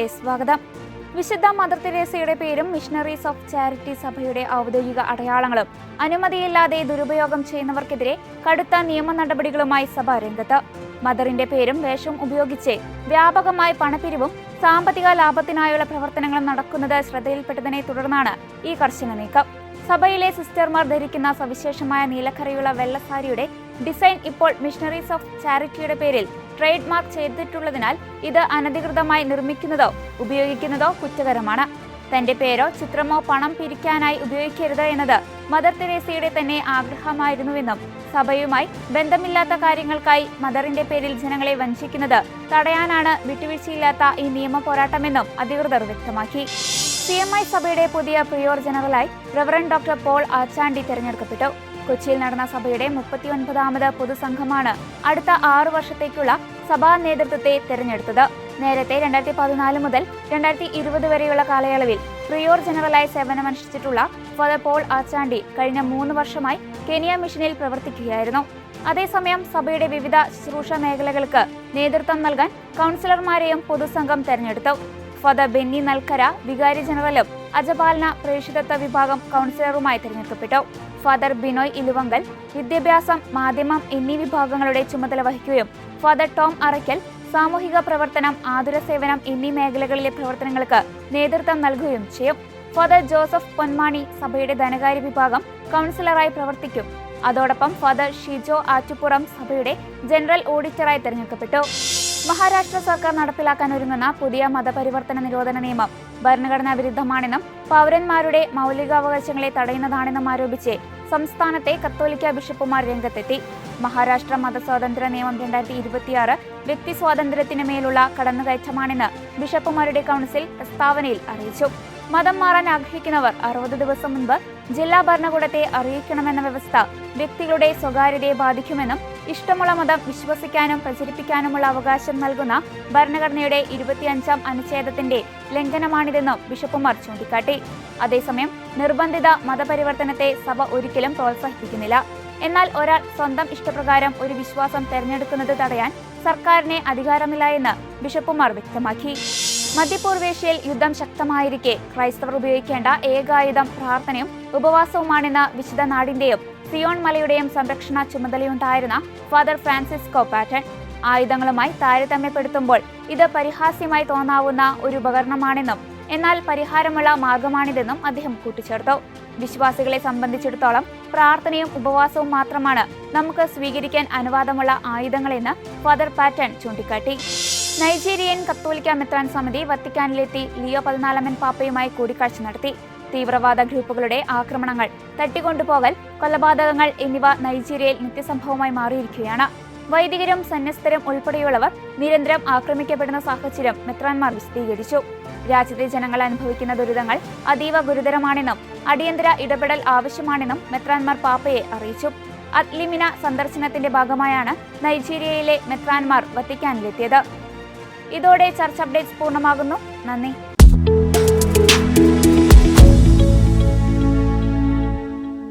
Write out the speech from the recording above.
വാർത്തകളിലേക്ക് സ്വാഗതം. വിശുദ്ധ മദർ തെരേസയുടെ പേരും മിഷണറീസ് ഓഫ് ചാരിറ്റി സഭയുടെ ഔദ്യോഗിക അടയാളങ്ങളും അനുമതിയില്ലാതെ ദുരുപയോഗം ചെയ്യുന്നവർക്കെതിരെ കടുത്ത നിയമ നടപടികളുമായി സഭ രംഗത്ത്. മദറിന്റെ പേരും വേഷവും ഉപയോഗിച്ച് വ്യാപകമായി പണപ്പിരിവും സാമ്പത്തിക ലാഭത്തിനായുള്ള പ്രവർത്തനങ്ങളും നടക്കുന്നത് ശ്രദ്ധയിൽപ്പെട്ടതിനെ തുടർന്നാണ് ഈ കർശന നീക്കം. സഭയിലെ സിസ്റ്റർമാർ ധരിക്കുന്ന സവിശേഷമായ നീലക്കരയുള്ള വെള്ളസാരിയുടെ ഡിസൈൻ ഇപ്പോൾ മിഷണറീസ് ഓഫ് ചാരിറ്റിയുടെ പേരിൽ ട്രേഡ് മാർക്ക് ചെയ്തിട്ടുള്ളതിനാൽ ഇത് അനധികൃതമായി നിർമ്മിക്കുന്നതോ ഉപയോഗിക്കുന്നതോ കുറ്റകരമാണ്. തന്റെ പേരോ ചിത്രമോ പണം പിരിക്കാനായി ഉപയോഗിക്കരുത് എന്നത് മദർ തെരേസയുടെ തന്നെ ആഗ്രഹമായിരുന്നുവെന്നും സഭയുമായി ബന്ധമില്ലാത്ത കാര്യങ്ങൾക്കായി മദറിന്റെ പേരിൽ ജനങ്ങളെ വഞ്ചിക്കുന്നത് തടയാനാണ് വിട്ടുവീഴ്ചയില്ലാത്ത ഈ നിയമ പോരാട്ടമെന്നും അധികൃതർ വ്യക്തമാക്കി. CMI സഭയുടെ പുതിയ പ്രിയോർ ജനറലായി റവറന്റ് ഡോക്ടർ പോൾ ആച്ചാണ്ടി തെരഞ്ഞെടുക്കപ്പെട്ടു. കൊച്ചിയിൽ നടന്ന സഭയുടെ 39ാമത് പൊതുസംഘമാണ് അടുത്ത 6 വർഷത്തേക്കുള്ള സഭാ നേതൃത്വത്തെ തെരഞ്ഞെടുത്തത്. നേരത്തെ 2014 മുതൽ 2020 വരെയുള്ള കാലയളവിൽ പ്രിയോർ ജനറലായി സേവനമനുഷ്ഠിച്ചിട്ടുള്ള ഫാദർ പോൾ ആച്ചാണ്ടി കഴിഞ്ഞ 3 വർഷമായി കെനിയ മിഷനിൽ പ്രവർത്തിക്കുകയായിരുന്നു. അതേസമയം സഭയുടെ വിവിധ ശുശ്രൂഷ മേഖലകൾക്ക് നേതൃത്വം നൽകാൻ കൗൺസിലർമാരെയും പൊതുസംഘം തെരഞ്ഞെടുത്തു. ഫാദർ ബെന്നി നൽക്കര വികാരി ജനറലും അജപാലന പ്രേക്ഷിതത്വ വിഭാഗം കൗൺസിലറുമായി തെരഞ്ഞെടുക്കപ്പെട്ടു. ഫാദർ ബിനോയ് ഇലുവങ്കൽ വിദ്യാഭ്യാസം, മാധ്യമം എന്നീ വിഭാഗങ്ങളുടെ ചുമതല വഹിക്കുകയും ഫാദർ ടോം അറയ്ക്കൽ സാമൂഹിക പ്രവർത്തനം, ആതുര സേവനം എന്നീ മേഖലകളിലെ പ്രവർത്തനങ്ങൾക്ക് നേതൃത്വം നൽകുകയും ചെയ്യും. ഫാദർ ജോസഫ് പൊന്മാണി സഭയുടെ ധനകാര്യ വിഭാഗം കൗൺസിലറായി പ്രവർത്തിക്കും. അതോടൊപ്പം ഫാദർ ഷിജോ ആറ്റുപുറം സഭയുടെ ജനറൽ ഓഡിറ്ററായി തെരഞ്ഞെടുക്കപ്പെട്ടു. മഹാരാഷ്ട്ര സർക്കാർ നടപ്പിലാക്കാൻ ഒരുങ്ങുന്ന പുതിയ മതപരിവർത്തന നിരോധന നിയമം ഭരണഘടനാ വിരുദ്ധമാണെന്നും പൗരന്മാരുടെ മൗലികാവകാശങ്ങളെ തടയുന്നതാണെന്നും ആരോപിച്ച് സംസ്ഥാനത്തെ കത്തോലിക്ക ബിഷപ്പുമാർ രംഗത്തെത്തി. മഹാരാഷ്ട്ര മതസ്വാതന്ത്ര്യ നിയമം 2026 വ്യക്തി സ്വാതന്ത്ര്യത്തിന് മേലുള്ള കടന്നുകയറ്റമാണെന്ന് ബിഷപ്പുമാരുടെ കൗൺസിൽ പ്രസ്താവനയിൽ അറിയിച്ചു. മതം മാറാൻ ആഗ്രഹിക്കുന്നവർ 60 ദിവസം മുൻപ് ജില്ലാ ഭരണകൂടത്തെ അറിയിക്കണമെന്ന വ്യവസ്ഥ വ്യക്തികളുടെ സ്വകാര്യതയെ ബാധിക്കുമെന്നും ഇഷ്ടമുള്ള മതം വിശ്വസിക്കാനും പ്രചരിപ്പിക്കാനുമുള്ള അവകാശം നൽകുന്ന ഭരണഘടനയുടെ 25ാം അനുച്ഛേദത്തിന്റെ ലംഘനമാണിതെന്നും ബിഷപ്പുമാർ ചൂണ്ടിക്കാട്ടി. അതേസമയം നിർബന്ധിത മതപരിവർത്തനത്തെ സഭ ഒരിക്കലും പ്രോത്സാഹിപ്പിക്കുന്നില്ല. എന്നാൽ ഒരാൾ സ്വന്തം ഇഷ്ടപ്രകാരം ഒരു വിശ്വാസം തെരഞ്ഞെടുക്കുന്നത് തടയാൻ സർക്കാരിന് അധികാരമില്ല എന്ന് ബിഷപ്പുമാർ വ്യക്തമാക്കി. മധ്യപൂർവേഷ്യയിൽ യുദ്ധം ശക്തമായിരിക്കെ ക്രൈസ്തവർ ഉപയോഗിക്കേണ്ട ഏകായുധം പ്രാർത്ഥനയും ഉപവാസവുമാണെന്ന വിശുദ്ധ നാടിന്റെയും സിയോൺ മലയുടെയും സംരക്ഷണ ചുമതലയുണ്ടായിരുന്ന ഫാദർ ഫ്രാൻസിസ്കോ പാറ്റൺ ആയുധങ്ങളുമായി താരതമ്യപ്പെടുത്തുമ്പോൾ ഇത് പരിഹാസ്യമായി തോന്നാവുന്ന ഒരു ഉപകരണമാണെന്നും എന്നാൽ പരിഹാരമുള്ള മാർഗമാണിതെന്നും അദ്ദേഹം കൂട്ടിച്ചേർത്തു. വിശ്വാസികളെ സംബന്ധിച്ചിടത്തോളം പ്രാർത്ഥനയും ഉപവാസവും മാത്രമാണ് നമുക്ക് സ്വീകരിക്കാൻ അനുവാദമുള്ള ആയുധങ്ങളെന്ന് ഫാദർ പാറ്റൺ ചൂണ്ടിക്കാട്ടി. നൈജീരിയൻ കത്തോലിക്ക മെത്രാൻ സമിതി വത്തിക്കാനിലെത്തി ലിയോ 14 പാപ്പയുമായി കൂടിക്കാഴ്ച നടത്തി. തീവ്രവാദ ഗ്രൂപ്പുകളുടെ ആക്രമണങ്ങൾ, തട്ടിക്കൊണ്ടുപോകൽ, കൊലപാതകങ്ങൾ എന്നിവ നൈജീരിയയിൽ നിത്യസംഭവമായി മാറിയിരിക്കുകയാണ്. വൈദികരും സന്യസ്തരും ഉൾപ്പെടെയുള്ളവർ നിരന്തരം ആക്രമിക്കപ്പെടുന്ന സാഹചര്യം മെത്രാൻമാർ വിശദീകരിച്ചു. രാജ്യത്തെ ജനങ്ങൾ അനുഭവിക്കുന്ന ദുരിതങ്ങൾ അതീവ ഗുരുതരമാണെന്നും അടിയന്തര ഇടപെടൽ ആവശ്യമാണെന്നും മെത്രാൻമാർ പാപ്പയെ അറിയിച്ചു. അത്ലിമിന സന്ദർശനത്തിന്റെ ഭാഗമായാണ് നൈജീരിയയിലെ മെത്രാൻമാർ വത്തിക്കാനിലെത്തിയത്. ഇതോടെ ചർച്ച് അപ്ഡേറ്റ്സ് പൂർണ്ണമാകുന്നു. നന്ദി.